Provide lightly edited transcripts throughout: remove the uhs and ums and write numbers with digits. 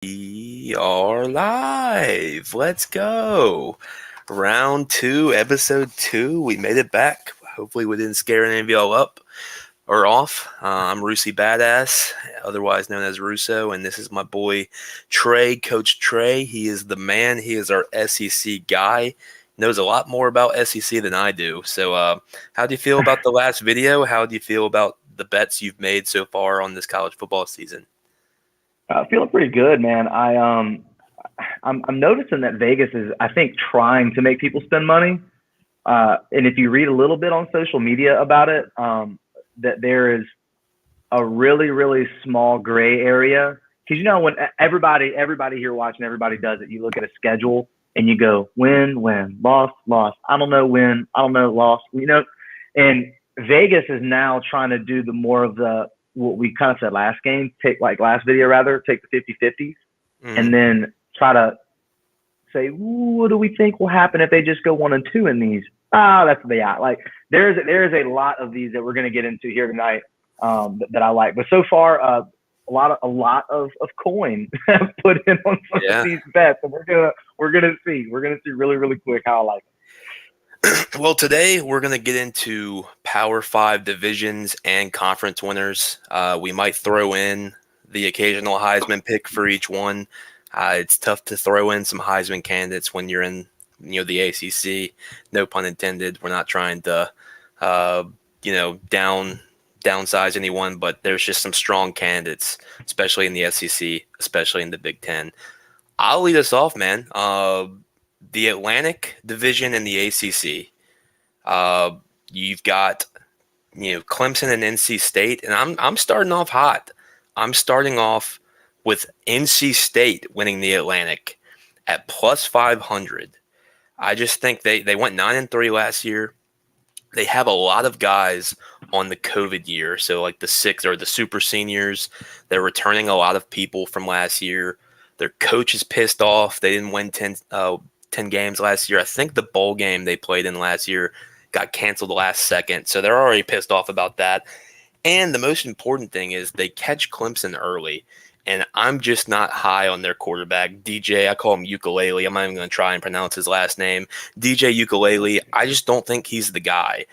We are live. Let's go. Round 2, episode 2. We made it back. Hopefully, we didn't scare any of y'all up or off. I'm Rusey Badass, otherwise known as Russo, and this is my boy Trey, Coach Trey. He is the man. He is our SEC guy. Knows a lot more about SEC than I do. So, how do you feel about the last video? How do you feel about the bets you've made so far on this college football season? Feeling pretty good, man. I'm noticing that Vegas is, I think, trying to make people spend money. And if you read a little bit on social media about it, that there is a really, really small gray area. Because when everybody here watching, everybody does it. You look at a schedule and you go win, loss. I don't know win, I don't know loss. And Vegas is now trying to do the more of the what we kind of said last video, take the 50-50s and then try to say, what do we think will happen if they just go 1-2 in these? That's what they are. Like there is a lot of these that we're going to get into here tonight that I like. But so far, a lot of coin put in on some of these bets, and we're gonna see really, really quick how I like it. Well, today we're going to get into Power 5 divisions and conference winners. We might throw in the occasional Heisman pick for each one. It's tough to throw in some Heisman candidates when you're in, the ACC. No pun intended. We're not trying to, downsize anyone, but there's just some strong candidates, especially in the SEC, especially in the Big Ten. I'll lead us off, man. The Atlantic Division in the ACC. You've got, Clemson and NC State, and I'm starting off hot. I'm starting off with NC State winning the Atlantic at plus 500. I just think they went 9-3 last year. They have a lot of guys on the COVID year, so like the super seniors. They're returning a lot of people from last year. Their coach is pissed off. They didn't win 10 games last year. I think the bowl game they played in last year got canceled last second, so they're already pissed off about that. And the most important thing is they catch Clemson early, and I'm just not high on their quarterback, DJ. I call him Ukulele. I'm not even going to try and pronounce his last name. DJ Ukulele, I just don't think he's the guy.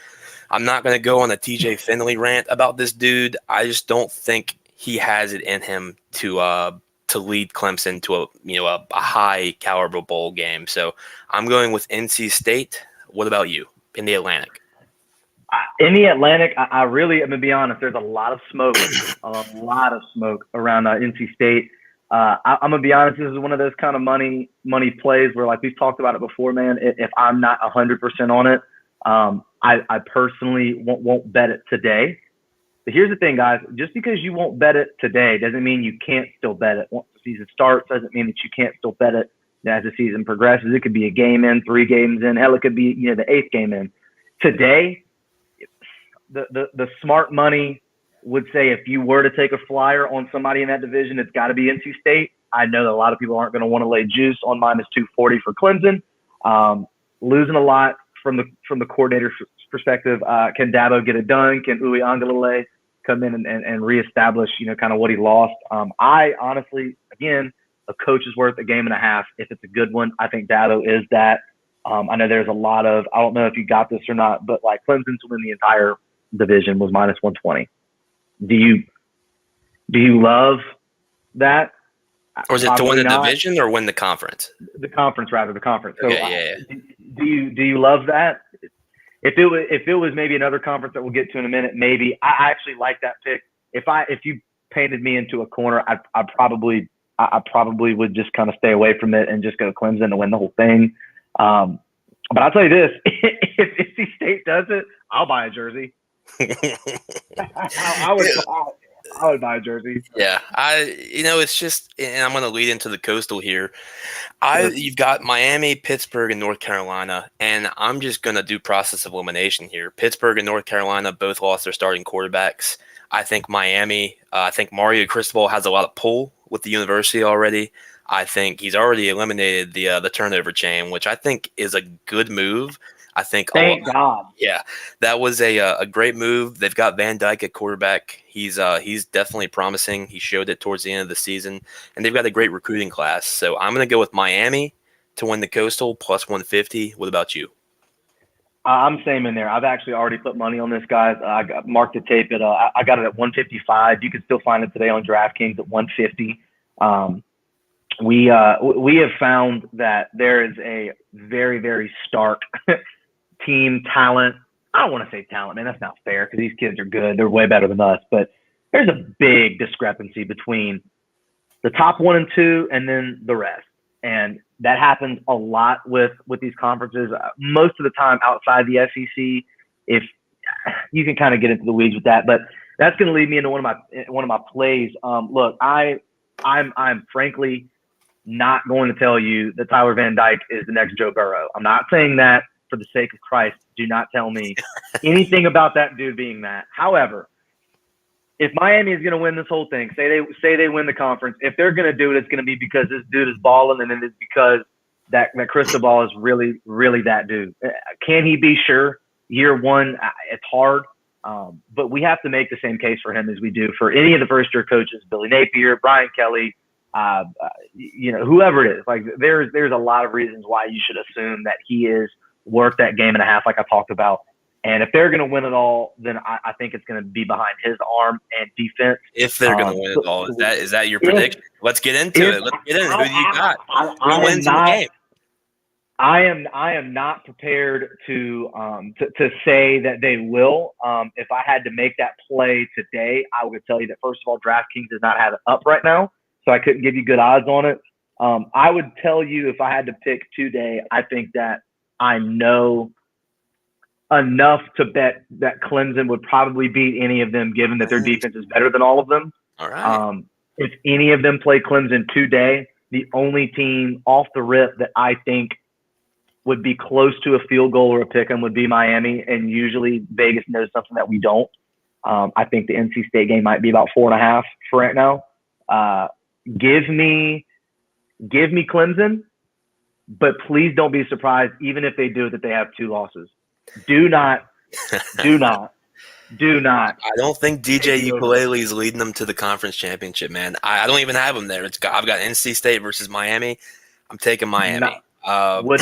I'm not going to go on a TJ Finley rant about this dude. I just don't think he has it in him to lead Clemson to a high caliber bowl game. So I'm going with NC State. What about you in the Atlantic? In the Atlantic, I'm going to be honest, there's a lot of smoke around NC State. I'm going to be honest, this is one of those kind of money plays where, like we've talked about it before, man, if I'm not 100% on it, I personally won't bet it today. But here's the thing, guys. Just because you won't bet it today doesn't mean you can't still bet it. Once the season starts, doesn't mean that you can't still bet it as the season progresses. It could be a game in, 3 games in. Hell, it could be the 8th game in. Today, the smart money would say if you were to take a flyer on somebody in that division, it's got to be NC State. I know that a lot of people aren't going to want to lay juice on -240 for Clemson. Losing a lot from the coordinator's perspective. Can Dabo get it done? Can Uiagalelei come in and reestablish, kind of what he lost? I honestly, again, a coach is worth a game and a half. If it's a good one, I think Dabo is that. I know there's a lot of, I don't know if you got this or not, but like Clemson to win the entire division was -120. Do you love that? Or is it to win the division or win the conference? The conference, rather, the conference. So, yeah. Do you love that? If it was maybe another conference that we'll get to in a minute, maybe. I actually like that pick. If you painted me into a corner, I probably would just kind of stay away from it and just go to Clemson to win the whole thing. But I'll tell you this: if NC State does it, I'll buy a jersey. I would buy a jersey. Yeah, it's just, and I'm going to lead into the Coastal here. You've got Miami, Pittsburgh, and North Carolina, and I'm just going to do process of elimination here. Pittsburgh and North Carolina both lost their starting quarterbacks. I think Miami, I think Mario Cristobal has a lot of pull with the university already. I think he's already eliminated the turnover chain, which I think is a good move. I think Thank God. yeah, that was a great move. They've got Van Dyke at quarterback. He's definitely promising. He showed it towards the end of the season, and they've got a great recruiting class. So I'm going to go with Miami to win the Coastal plus 150. What about you? I'm same in there. I've actually already put money on this, guys. I marked the tape at I got it at 155. You can still find it today on DraftKings at 150. We have found that there is a very, very stark team talent. I don't want to say talent, man. That's not fair because these kids are good. They're way better than us. But there's a big discrepancy between the top 1 and 2 and then the rest. And that happens a lot with these conferences. Most of the time outside the SEC, if you can kind of get into the weeds with that, but that's going to lead me into one of my plays. Look, I'm frankly not going to tell you that Tyler Van Dyke is the next Joe Burrow. I'm not saying that for the sake of Christ. Do not tell me anything about that dude being that. However, if Miami is going to win this whole thing, say they win the conference, if they're going to do it, it's going to be because this dude is balling, and then it's because that Cristobal is really, really that dude. Can he be? Sure. Year one, it's hard. But we have to make the same case for him as we do for any of the first-year coaches, Billy Napier, Brian Kelly, whoever it is. Like there's a lot of reasons why you should assume that he is worth that game and a half, like I talked about. And if they're going to win it all, then I think it's going to be behind his arm and defense. If they're going to win it all, is that your prediction? Let's get into it. Let's get in. Who do you got? Who wins the game? I am not prepared to say that they will. If I had to make that play today, I would tell you that first of all, DraftKings does not have it up right now, so I couldn't give you good odds on it. I would tell you if I had to pick today, I think that I know enough to bet that Clemson would probably beat any of them, given that their defense is better than all of them. All right. If any of them play Clemson today, the only team off the rip that I think would be close to a field goal or a pick 'em would be Miami, and usually Vegas knows something that we don't. I think the NC State game might be about 4.5 for right now. Give me Clemson, but please don't be surprised, even if they do, that they have 2 losses. Do not. I don't think DJ Ukulele is leading them to the conference championship, man. I don't even have them there. I've got NC State versus Miami. I'm taking Miami. Would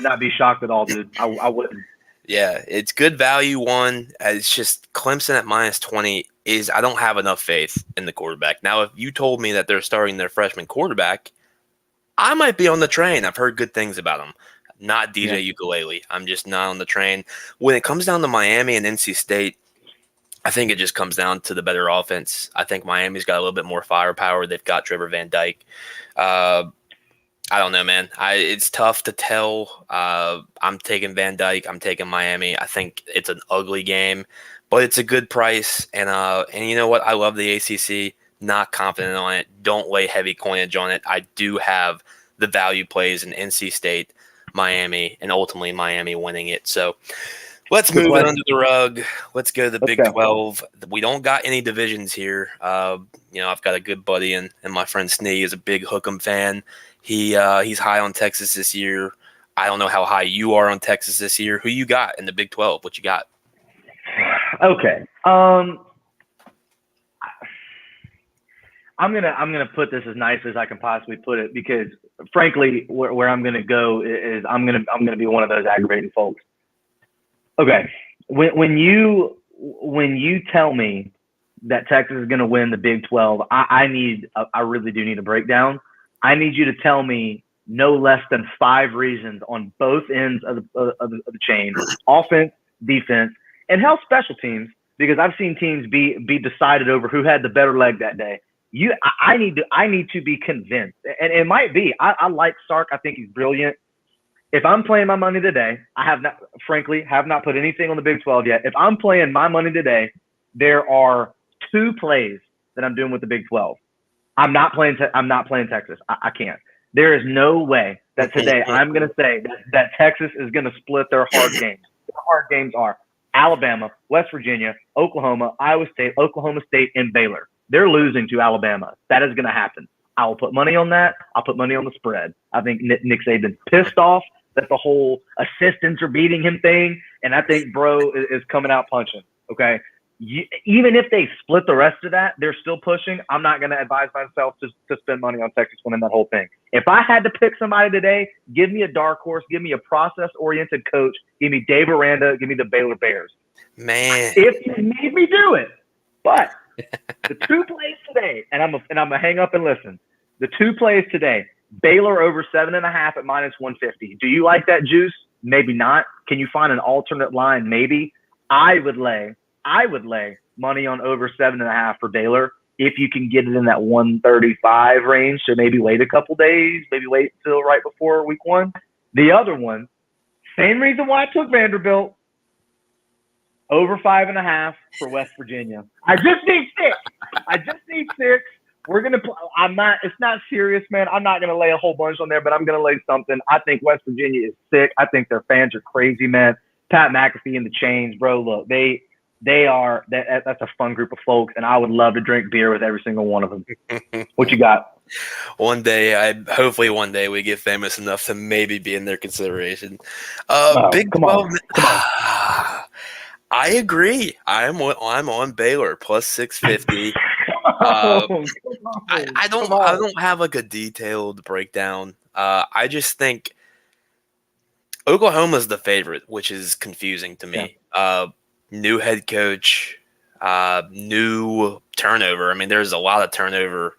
not be shocked at all, dude. I wouldn't. Yeah, it's good value. It's just Clemson at -20 is I don't have enough faith in the quarterback. Now, if you told me that they're starting their freshman quarterback, I might be on the train. I've heard good things about him. Not DJ Ukulele. I'm just not on the train. When it comes down to Miami and NC State, I think it just comes down to the better offense. I think Miami's got a little bit more firepower. They've got Trevor Van Dyke. I don't know, man. It's tough to tell. I'm taking Van Dyke. I'm taking Miami. I think it's an ugly game, but it's a good price. And you know what? I love the ACC. Not confident on it. Don't lay heavy coinage on it. I do have the value plays in NC State, Miami, and ultimately Miami winning it. So let's move it under the rug. Let's go to the Big 12. We don't got any divisions here. I've got a good buddy, and my friend Snee is a big Hook'em fan. He's high on Texas this year. I don't know how high you are on Texas this year. Who you got in the Big 12? What you got? Okay. I'm gonna put this as nice as I can possibly put it, because frankly, where I'm gonna go is I'm gonna be one of those aggravating folks. Okay, when you tell me that Texas is gonna win the Big 12, I really do need a breakdown. I need you to tell me no less than 5 reasons on both ends of the chain: offense, defense, and hell, special teams. Because I've seen teams be decided over who had the better leg that day. I need to be convinced, and it might be. I like Sark. I think he's brilliant. If I'm playing my money today, I have not put anything on the Big 12 yet. If I'm playing my money today, there are 2 plays that I'm doing with the Big 12. I'm not playing Texas. I can't. There is no way that today I'm going to say that Texas is going to split their hard games. Their hard games are Alabama, West Virginia, Oklahoma, Iowa State, Oklahoma State, and Baylor. They're losing to Alabama. That is going to happen. I will put money on that. I'll put money on the spread. I think Nick Saban's pissed off that the whole assistants are beating him thing, and I think bro is coming out punching. Okay, even if they split the rest of that, they're still pushing. I'm not going to advise myself to spend money on Texas winning that whole thing. If I had to pick somebody today, give me a dark horse, give me a process-oriented coach, give me Dave Aranda, give me the Baylor Bears. Man, if you need me, do it. But the two plays today, and I'm gonna hang up and listen. The two plays today: Baylor over 7.5 at -150. Do you like that juice? Maybe not. Can you find an alternate line? Maybe. I would lay money on over 7.5 for Baylor if you can get it in that 135 range. So maybe wait a couple days, maybe wait until right before week 1. The other one, same reason why I took Vanderbilt, over 5.5 for West Virginia. I just need 6. We're gonna. I'm not. It's not serious, man. I'm not gonna lay a whole bunch on there, but I'm gonna lay something. I think West Virginia is sick. I think their fans are crazy, man. Pat McAfee and the Chains, bro. Look, they are. That's a fun group of folks, and I would love to drink beer with every single one of them. What you got? Hopefully one day we get famous enough to maybe be in their consideration. Big come 12. on. Come on. I agree. I'm on Baylor plus 650. I don't have like a detailed breakdown. I just think Oklahoma's the favorite, which is confusing to me. Yeah. New head coach, new turnover. I mean, there's a lot of turnover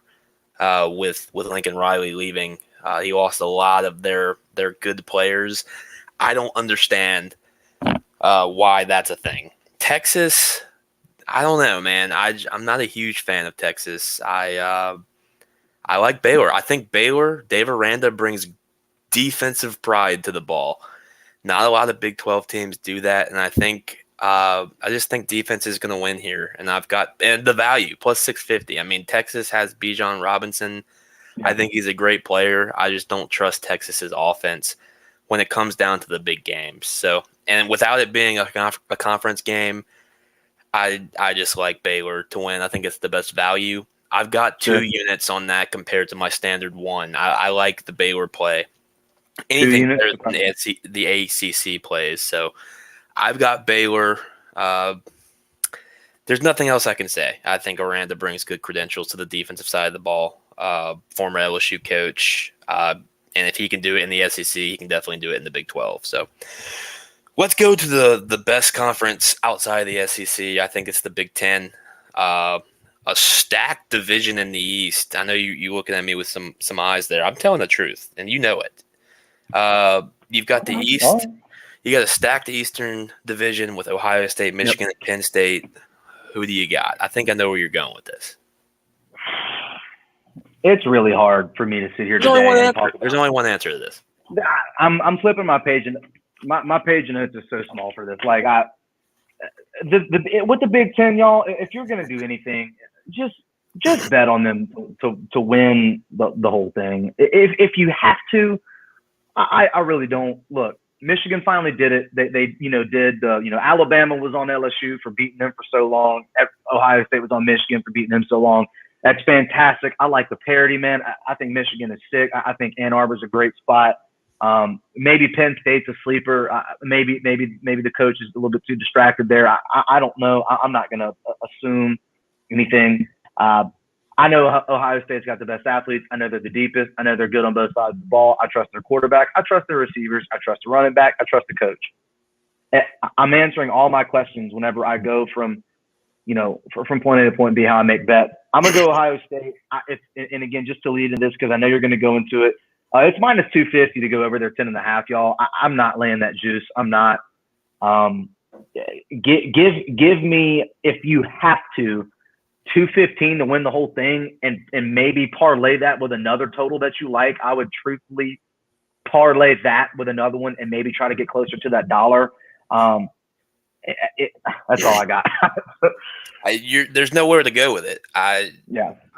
with Lincoln Riley leaving. He lost a lot of their good players. I don't understand why that's a thing. Texas, I don't know, man. I'm not a huge fan of Texas. I like Baylor. I think Baylor, Dave Aranda brings defensive pride to the ball. Not a lot of Big 12 teams do that, and I just think defense is going to win here. And the value plus 650. I mean, Texas has Bijan Robinson. Yeah. I think he's a great player. I just don't trust Texas's offense when it comes down to the big games. So, and without it being a conference game, I just like Baylor to win. I think it's the best value. I've got 2 units on that compared to my standard 1. I like the Baylor play. Anything better than the ACC plays. So I've got Baylor. There's nothing else I can say. I think Aranda brings good credentials to the defensive side of the ball. Former LSU coach. And if he can do it in the SEC, he can definitely do it in the Big 12. So let's go to the best conference outside of the SEC. I think it's the Big 10. A stacked division in the East. I know you looking at me with some eyes there. I'm telling the truth, and you know it. You've got the East. You got a stacked Eastern division with Ohio State, Michigan, and Penn State. Who do you got? I think I know where you're going with this. It's really hard for me to sit here today. There's only one answer to this. I'm flipping my page, and my page notes is so small for this. Like with the Big Ten, y'all, if you're gonna do anything, just bet on them to win the whole thing. If you have to, I really don't. Look, Michigan finally did it. They Alabama was on LSU for beating them for so long. Ohio State was on Michigan for beating them so long. That's fantastic. I like the parity, man. I think Michigan is sick. I think Ann Arbor's a great spot. Maybe Penn State's a sleeper. Maybe the coach is a little bit too distracted there. I don't know. I'm not going to assume anything. I know Ohio State's got the best athletes. I know they're the deepest. I know they're good on both sides of the ball. I trust their quarterback. I trust their receivers. I trust the running back. I trust the coach. I'm answering all my questions whenever I go from point A to point B, how I make bets. I'm going to go Ohio State. And again, just to lead into this, because I know you're going to go into it. It's minus 250 to go over their 10.5, y'all. I'm not laying that juice. I'm not. Give me, if you have to, 215 to win the whole thing, and maybe parlay that with another total that you like. I would truthfully parlay that with another one and maybe try to get closer to that dollar. That's all I got. There's nowhere to go with it. I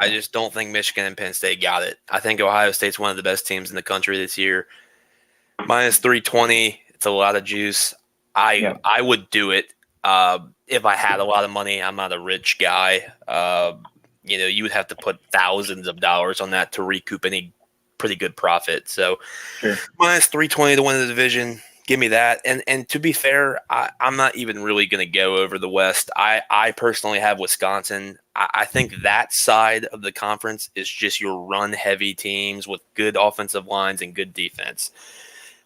just don't think Michigan and Penn State got it. I think Ohio State's one of the best teams in the country this year. Minus 320, it's a lot of juice. I would do it if I had a lot of money. I'm not a rich guy. You would have to put thousands of dollars on that to recoup any pretty good profit. So Sure. minus 320 to win the division. Give me that. And to be fair, I'm not even really going to go over the West. I personally have Wisconsin. I think that side of the conference is just your run-heavy teams with good offensive lines and good defense.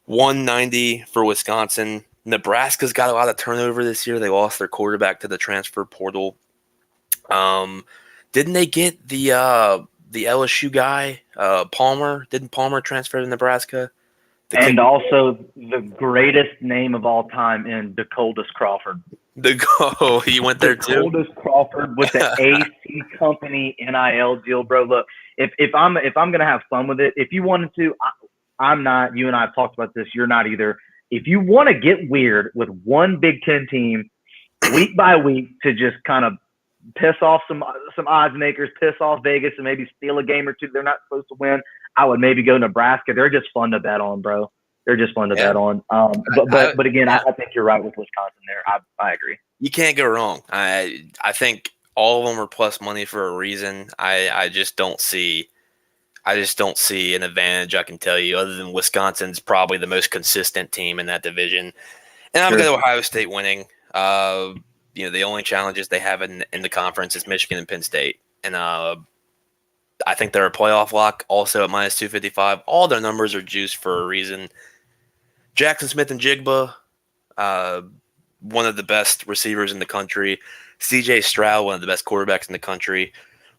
190 for Wisconsin. Nebraska's got a lot of turnover this year. They lost their quarterback to the transfer portal. Didn't they get the LSU guy, Palmer? Didn't Palmer transfer to Nebraska? And also the greatest name of all time in Dakotas Crawford. He went there too. Dakotas Crawford with the AC Company NIL deal, bro. Look, if I'm gonna have fun with it, if you wanted to, I'm not. You and I have talked about this. You're not either. If you want to get weird with one Big Ten team, week by week, to just kind of piss off some odds makers, piss off Vegas, and maybe steal a game or two they're not supposed to win, I would maybe go Nebraska. They're just fun to bet on, bro. They're just fun to bet on. But again, I think you're right with Wisconsin there. I agree. You can't go wrong. I think all of them are plus money for a reason. I just don't see an advantage, I can tell you, other than Wisconsin's probably the most consistent team in that division. And I'm going to Ohio State winning. The only challenges they have in the conference is Michigan and Penn State. And I think they're a playoff lock also at minus 255. All their numbers are juiced for a reason. Jackson Smith-Njigba, one of the best receivers in the country. C.J. Stroud, one of the best quarterbacks in the country.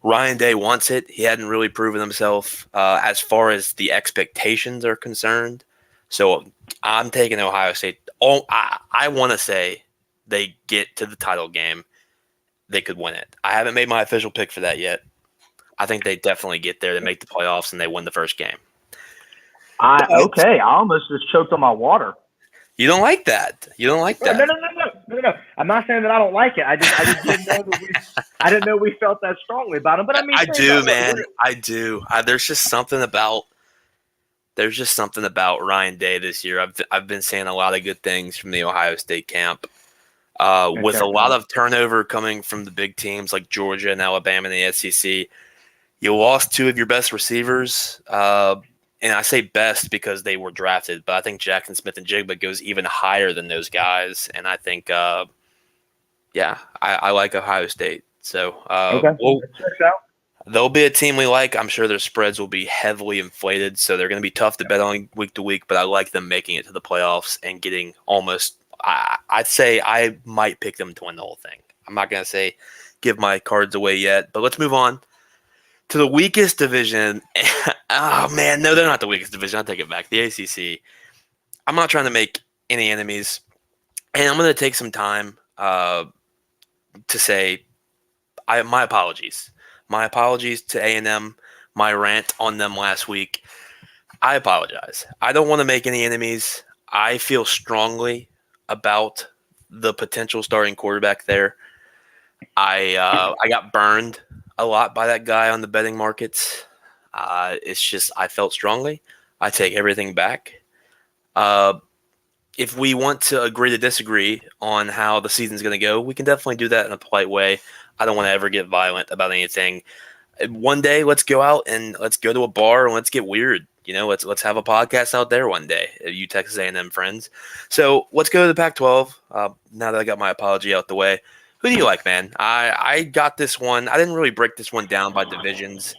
Ryan Day wants it. He hadn't really proven himself as far as the expectations are concerned. So I'm taking Ohio State. I want to say they get to the title game. They could win it. I haven't made my official pick for that yet. I think they definitely get there. They make the playoffs and they win the first game. Okay. I almost just choked on my water. You don't like that. No. I'm not saying that I don't like it. I just didn't know that I didn't know we felt that strongly about him. But I mean, I do, man. I do. There's just something about Ryan Day this year. I've been saying a lot of good things from the Ohio State camp. With a lot of turnover coming from the big teams like Georgia and Alabama in the SEC, you lost two of your best receivers. And I say best because they were drafted, but I think Jackson Smith-Njigba goes even higher than those guys. And I think, I like Ohio State. So they'll be a team we like. I'm sure their spreads will be heavily inflated, so they're going to be tough to bet on week to week, but I like them making it to the playoffs and getting almost – I'd say I might pick them to win the whole thing. I'm not going to say give my cards away yet, but let's move on to the weakest division. Oh, man, no, they're not the weakest division. I'll take it back. The ACC. I'm not trying to make any enemies, and I'm going to take some time to say my apologies. My apologies to A&M, my rant on them last week. I apologize. I don't want to make any enemies. I feel strongly about the potential starting quarterback there. I got burned a lot by that guy on the betting markets. It's just I felt strongly. I take everything back. If we want to agree to disagree on how the season's going to go, we can definitely do that in a polite way. I don't want to ever get violent about anything. One day, let's go out and let's go to a bar and let's get weird. Let's have a podcast out there one day, you Texas A&M friends. So let's go to the Pac-12. Now that I got my apology out the way, who do you like, man? I got this one. I didn't really break this one down by divisions.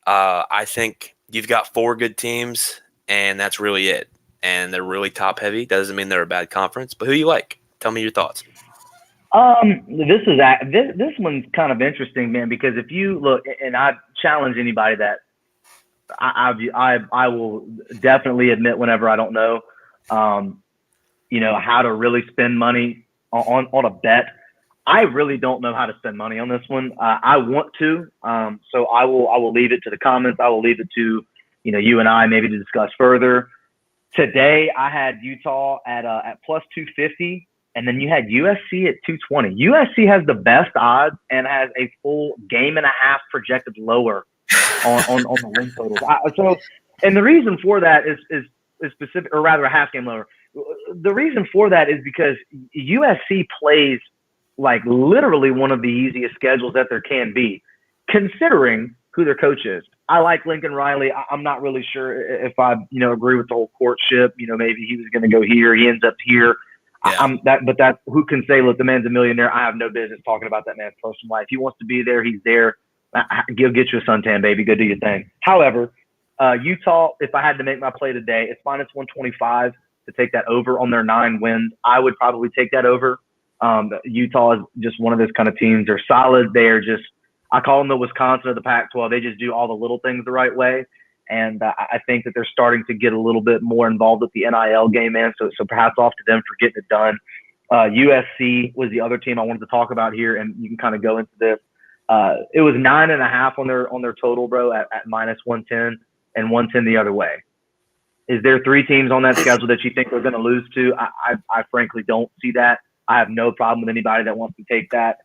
I think you've got four good teams, and that's really it. And they're really top heavy. Doesn't mean they're a bad conference, but who do you like? Tell me your thoughts. This one's kind of interesting, man, because if you look, and I challenge anybody that I will definitely admit whenever I don't know, how to really spend money on a bet. I really don't know how to spend money on this one. I want to, so I will leave it to the comments. I will leave it to, you and I maybe to discuss further. Today I had Utah at plus 250. And then you had USC at 220. USC has the best odds and has a full game and a half projected lower on the win totals. And the reason for that is specific, or rather a half game lower. The reason for that is because USC plays like literally one of the easiest schedules that there can be, considering who their coach is. I like Lincoln Riley. I'm not really sure if I, agree with the whole courtship. Maybe he was going to go here. He ends up here. Yeah. But who can say, look, the man's a millionaire. I have no business talking about that man's personal life. He wants to be there. He's there. Go get you a suntan, baby. Go do your thing. However, Utah, if I had to make my play today, it's -125 to take that over on their 9 wins. I would probably take that over. Utah is just one of those kind of teams. They're solid. They're just, I call them the Wisconsin of the Pac-12. They just do all the little things the right way. And I think that they're starting to get a little bit more involved with the NIL game, man. So perhaps off to them for getting it done. USC was the other team I wanted to talk about here, and you can kind of go into this. It was 9.5 on their total, bro, at -110 and 110 the other way. Is there 3 teams on that schedule that you think they're going to lose to? I frankly don't see that. I have no problem with anybody that wants to take that.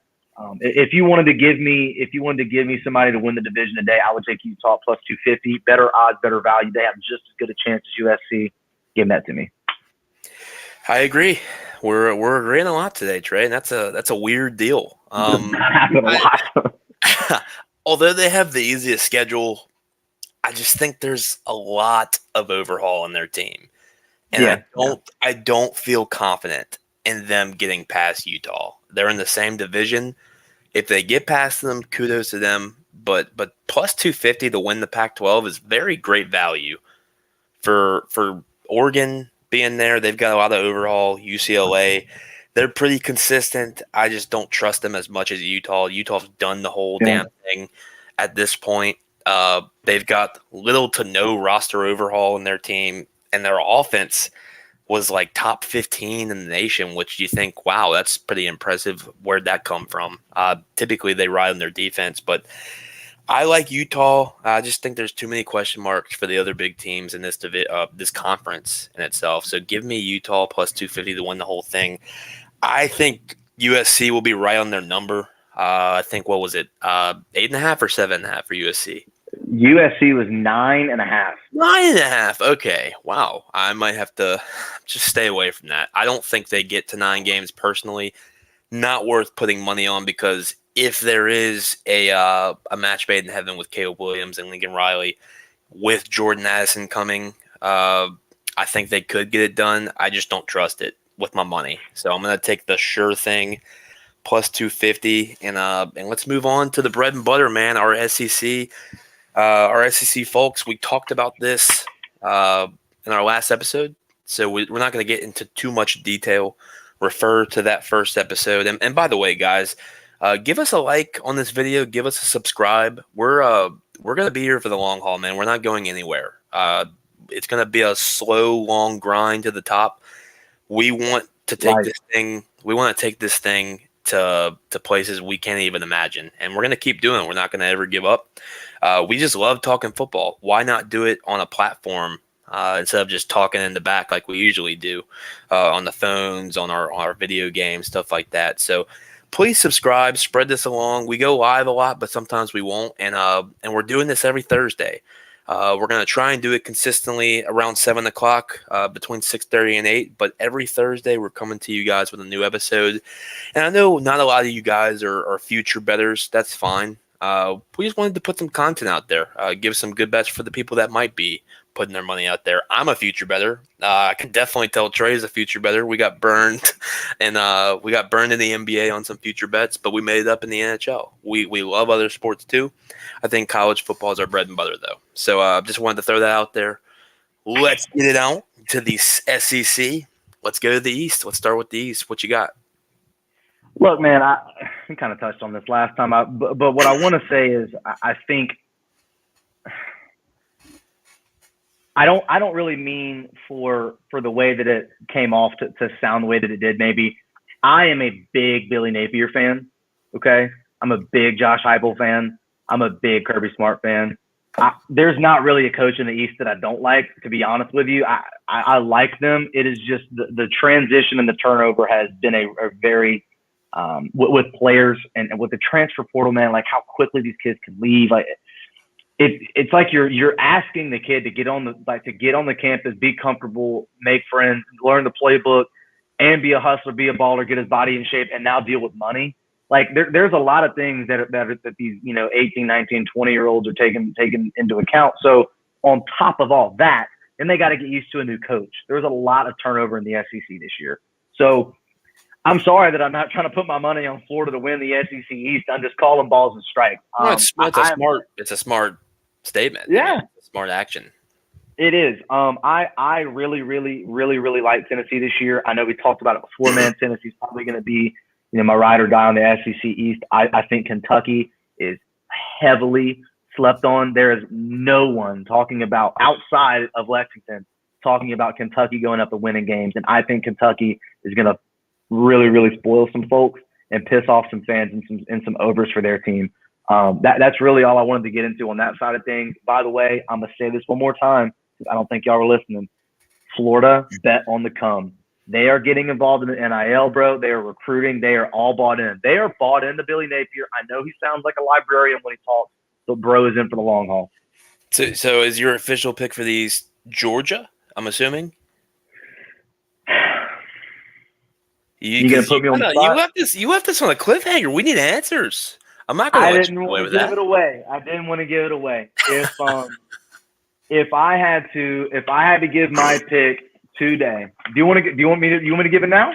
If you wanted to give me somebody to win the division today, I would take Utah +250. Better odds, better value. They have just as good a chance as USC. Give that to me. I agree. We're agreeing a lot today, Trey, and that's a weird deal. Although they have the easiest schedule, I just think there's a lot of overhaul in their team, and I don't feel confident in them getting past Utah. They're in the same division. If they get past them, kudos to them. But +250 to win the Pac-12 is very great value for Oregon being there. They've got a lot of overhaul. UCLA, they're pretty consistent. I just don't trust them as much as Utah. Utah's done the whole damn thing at this point. They've got little to no roster overhaul in their team, and their offense was like top 15 in the nation, which you think, wow, that's pretty impressive. Where'd that come from? Typically, they ride on their defense, but I like Utah. I just think there's too many question marks for the other big teams in this this conference in itself. So give me Utah +250 to win the whole thing. I think USC will be right on their number. I think, what was it, 8.5 or 7.5 for USC? USC was 9.5. 9.5. Okay. Wow. I might have to just stay away from that. I don't think they get to 9 games personally. Not worth putting money on, because if there is a match made in heaven with Caleb Williams and Lincoln Riley with Jordan Addison coming, I think they could get it done. I just don't trust it with my money. So I'm going to take the sure thing +250, and let's move on to the bread and butter, man. Our SEC folks. We talked about this in our last episode, so we're not going to get into too much detail. Refer to that first episode. And by the way, guys, give us a like on this video. Give us a subscribe. We're going to be here for the long haul, man. We're not going anywhere. It's going to be a slow, long grind to the top. We want to take this thing. We want to take this thing to places we can't even imagine, and we're going to keep doing it. We're not going to ever give up. We just love talking football. Why not do it on a platform instead of just talking in the back like we usually do on the phones, on our video games, stuff like that. So please subscribe, spread this along. We go live a lot, but sometimes we won't, and we're doing this every Thursday. We're going to try and do it consistently around 7 o'clock, between 6:30 and 8. But every Thursday, we're coming to you guys with a new episode. And I know not a lot of you guys are future bettors. That's fine. We just wanted to put some content out there, give some good bets for the people that might be putting their money out there. I'm a future bettor. I can definitely tell Trey's a future bettor. We got burned, and we got burned in the NBA on some future bets, but we made it up in the NHL. We love other sports too. I think college football is our bread and butter, though. So just wanted to throw that out there. Let's get it out to the SEC. Let's go to the East. Let's start with the East. What you got? Look, man, I kind of touched on this last time, but what I want to say is I think I don't really mean for the way that it came off to sound the way that it did. Maybe I am a big Billy Napier fan. Okay, I'm a big Josh Heupel fan. I'm a big Kirby Smart fan. There's not really a coach in the East that I don't like, to be honest with you. I like them. It is just the transition and the turnover has been a very with players and with the transfer portal, man, like how quickly these kids can leave. Like it's like you're asking the kid to get on the campus, be comfortable, make friends, learn the playbook, and be a hustler, be a baller, get his body in shape, and now deal with money. Like there's a lot of things that these 18, 19, 20-year-olds are taking into account. So on top of all that, then they got to get used to a new coach. There's a lot of turnover in the SEC this year. So I'm sorry that I'm not trying to put my money on Florida to win the SEC East. I'm just calling balls and strikes. It's a smart statement. Yeah, smart action. It is. I really, really, really, really like Tennessee this year. I know we talked about it before, man. Tennessee's probably going to be, my ride or die on the SEC East. I think Kentucky is heavily slept on. There is no one talking about outside of Lexington talking about Kentucky going up and winning games, and I think Kentucky is going to really, really spoil some folks and piss off some fans and some overs for their team. That's really all I wanted to get into on that side of things. By the way, I'm gonna say this one more time. I don't think y'all were listening. Florida bet on the come. They are getting involved in the NIL, bro. They are recruiting. They are all bought in. They are bought into Billy Napier. I know he sounds like a librarian when he talks, but bro is in for the long haul. So is your official pick for these Georgia? I'm assuming. You gonna put me on the spot? You left this on a cliffhanger. We need answers. I'm not gonna let you away with that. I didn't want to give it away. If I had to give my pick today, do you want me to give it now?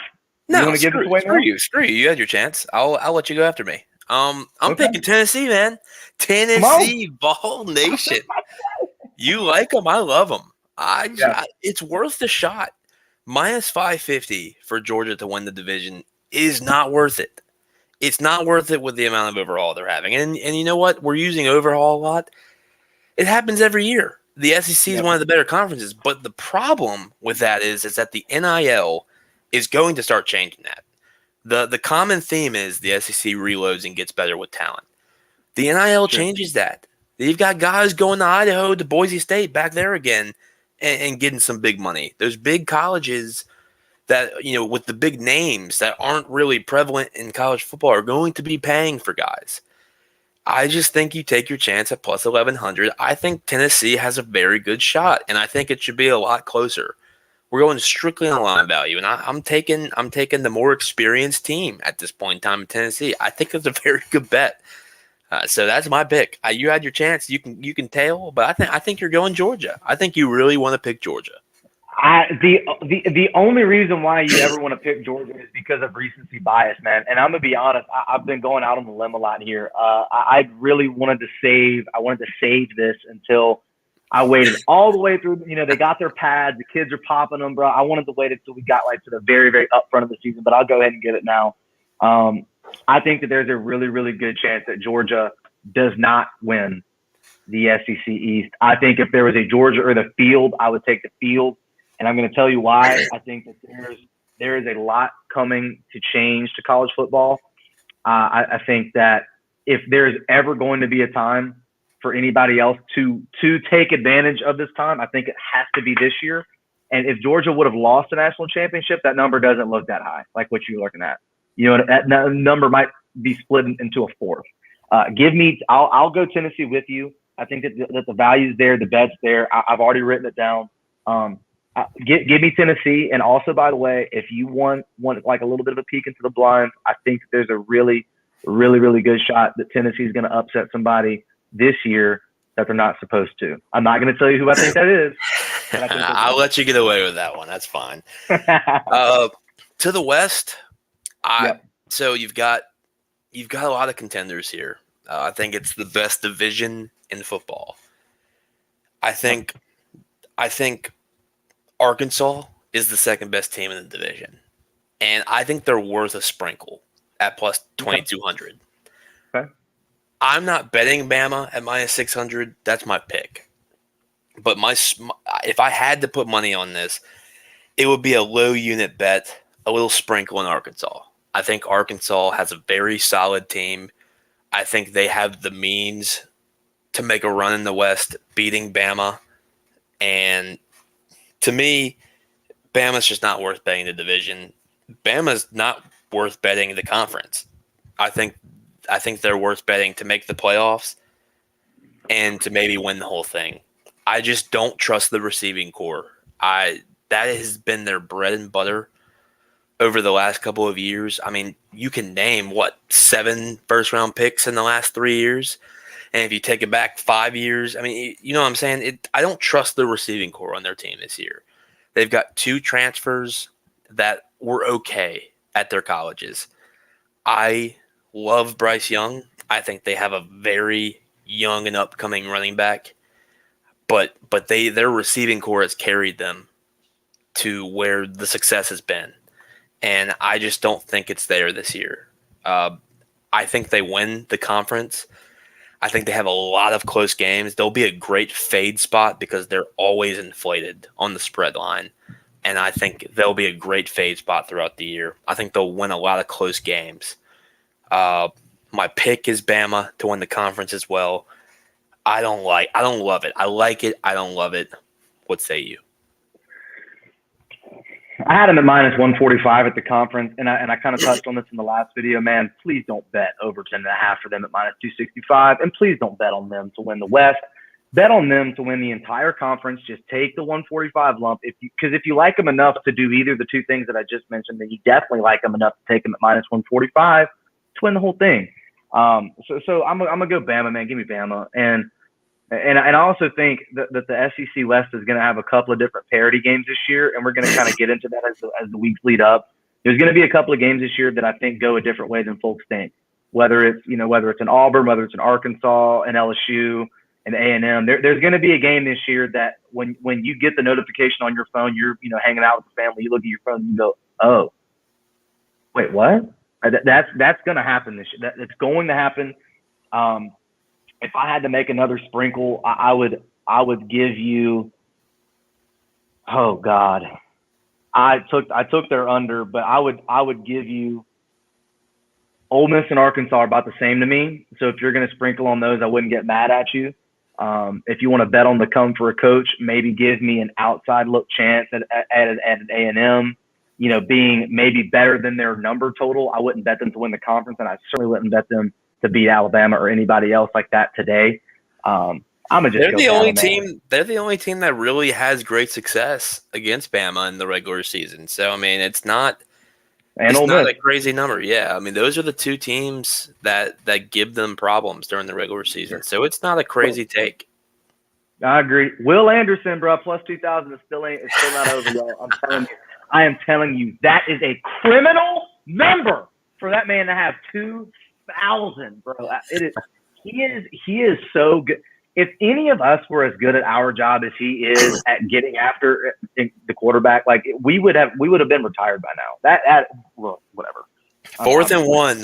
No, you want to give it away now? Screw you. You had your chance. I'll let you go after me. I'm picking Tennessee, man. Tennessee Ball Nation. You like them? I love them. It's worth the shot. Minus 550 for Georgia to win the division is not worth it. It's not worth it with the amount of overhaul they're having. And you know what? We're using overhaul a lot. It happens every year. The SEC is one of the better conferences. But the problem with that is that the NIL is going to start changing that. The common theme is the SEC reloads and gets better with talent. The NIL changes that. You've got guys going to Idaho, to Boise State, back there again, and getting some big money. Those big colleges that, with the big names that aren't really prevalent in college football are going to be paying for guys. I just think you take your chance at plus 1,100. I think Tennessee has a very good shot, and I think it should be a lot closer. We're going strictly on line value, and I'm taking the more experienced team at this point in time in Tennessee. I think it's a very good bet. So that's my pick. You had your chance. You can tail, but I think you're going Georgia. I think you really want to pick Georgia. The only reason why you ever want to pick Georgia is because of recency bias, man. And I'm gonna be honest. I've been going out on the limb a lot here. I really wanted to save this until I waited all the way through. They got their pads. The kids are popping them, bro. I wanted to wait until we got to the very, very up front of the season, but I'll go ahead and get it now. I think that there's a really, really good chance that Georgia does not win the SEC East. I think if there was a Georgia or the field, I would take the field. And I'm going to tell you why. I think that there is a lot coming to change to college football. I think that if there's ever going to be a time for anybody else to take advantage of this time, I think it has to be this year. And if Georgia would have lost a national championship, that number doesn't look that high, like what you're looking at. That number might be split into a fourth. I'll go Tennessee with you. I think that the value's there, the bet's there. I've already written it down. Give me Tennessee. And also, by the way, if you want like a little bit of a peek into the blinds, I think there's a really, really, really good shot that Tennessee is going to upset somebody this year that they're not supposed to. I'm not going to tell you who I think that is. I'll let you get away with that one. That's fine. To the West, so you've got a lot of contenders here. I think it's the best division in football. I think Arkansas is the second best team in the division, and I think they're worth a sprinkle at plus 2,200. Okay. I'm not betting Bama at minus 600. That's my pick. But if I had to put money on this, it would be a low unit bet, a little sprinkle in Arkansas. I think Arkansas has a very solid team. I think they have the means to make a run in the West, beating Bama. And to me, Bama's just not worth betting the division. Bama's not worth betting the conference. I think they're worth betting to make the playoffs and to maybe win the whole thing. I just don't trust the receiving core. That has been their bread and butter over the last couple of years. I mean, you can name, 7 first-round picks in the last 3 years? And if you take it back 5 years, I mean, you know what I'm saying? I don't trust the receiving core on their team this year. They've got 2 transfers that were okay at their colleges. I love Bryce Young. I think they have a very young and upcoming running back, but their receiving core has carried them to where the success has been, and I just don't think it's there this year. I think they win the conference. I think they have a lot of close games. They'll be a great fade spot because they're always inflated on the spread line, and I think they'll be a great fade spot throughout the year. I think they'll win a lot of close games. My pick is Bama to win the conference as well. I don't love it. I like it. I don't love it. What say you? I had them at minus 145 at the conference, and I kind of touched on this in the last video, man. Please don't bet over 10.5 for them at minus 265, and please don't bet on them to win the West. Bet on them to win the entire conference. Just take the 145 lump. Because if you like them enough to do either of the 2 things that I just mentioned, then you definitely like them enough to take them at minus 145 to win the whole thing. So I'm gonna go Bama, man. Give me Bama, and I also think that the SEC West is going to have a couple of different parity games this year, and we're going to kind of get into that as the weeks lead up. There's going to be a couple of games this year that I think go a different way than folks think. Whether it's an Auburn, whether it's an Arkansas, an LSU, an A&M. There's going to be a game this year that when you get the notification on your phone, you're hanging out with the family, you look at your phone and you go, oh, wait, what? That's going to happen this year. It's going to happen. If I had to make another sprinkle, I would give you. Oh God, I took their under, but I would give you. Ole Miss and Arkansas are about the same to me. So if you're going to sprinkle on those, I wouldn't get mad at you. If you want to bet on the come for a coach, maybe give me an outside look chance at an A&M. Being maybe better than their number total. I wouldn't bet them to win the conference, and I certainly wouldn't bet them to beat Alabama or anybody else like that today. I'm gonna just. They're the only team that really has great success against Bama in the regular season. So I mean, it's not a crazy number. Yeah, I mean, those are the 2 teams that give them problems during the regular season. So it's not a crazy take. I agree. Will Anderson, bro, plus 2,000 is still not over, y'all. I am telling you, that is a criminal number for that man to have 2,000, bro. He is so good. If any of us were as good at our job as he is at getting after the quarterback, like we would have been retired by now. Well, whatever. Fourth and one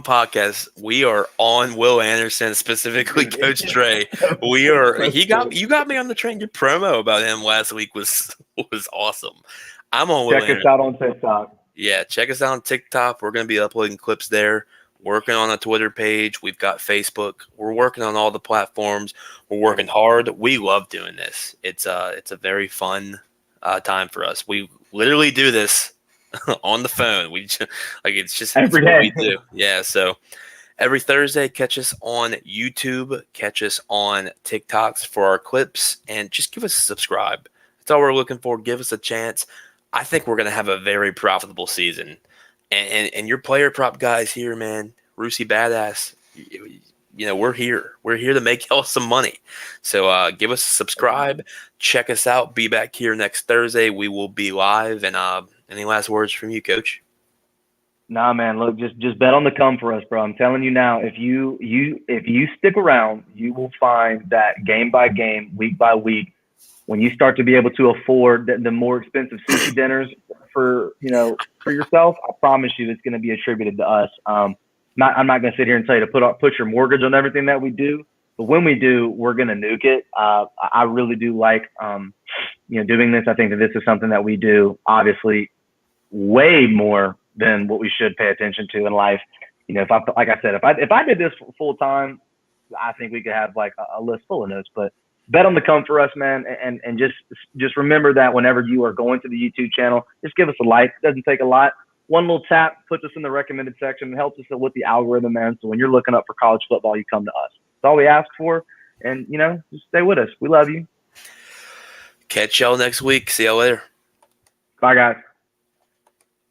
podcast. We are on Will Anderson, specifically Coach Trey. You got me on the train. Your promo about him last week was awesome. I'm on Will Anderson. Check us out on TikTok. Yeah, check us out on TikTok. We're going to be uploading clips there. Working on a Twitter page. We've got Facebook. We're working on all the platforms. We're working hard. We love doing this. It's a very fun time for us. We literally do this on the phone. It's just every day. What we do. Yeah. So every Thursday, catch us on YouTube. Catch us on TikToks for our clips, and just give us a subscribe. That's all we're looking for. Give us a chance. I think we're going to have a very profitable season. And your player prop guys here, man, Rusey Badass, we're here. We're here to make y'all some money. So give us a subscribe. Check us out. Be back here next Thursday. We will be live. And any last words from you, Coach? Nah, man. Look, just bet on the come for us, bro. I'm telling you now. If you stick around, you will find that game by game, week by week, when you start to be able to afford the more expensive sushi dinners for yourself, I promise you it's going to be attributed to us. I'm not going to sit here and tell you to put your mortgage on everything that we do, but when we do, we're going to nuke it. I really do like doing this. I think that this is something that we do obviously way more than what we should pay attention to in life. If I did this full time, I think we could have like a list full of notes, but bet on the come for us, man. And just remember that whenever you are going to the YouTube channel, just give us a like. It doesn't take a lot. One little tap puts us in the recommended section and helps us with the algorithm, man. So when you're looking up for college football, you come to us. That's all we ask for. And, just stay with us. We love you. Catch y'all next week. See y'all later. Bye, guys.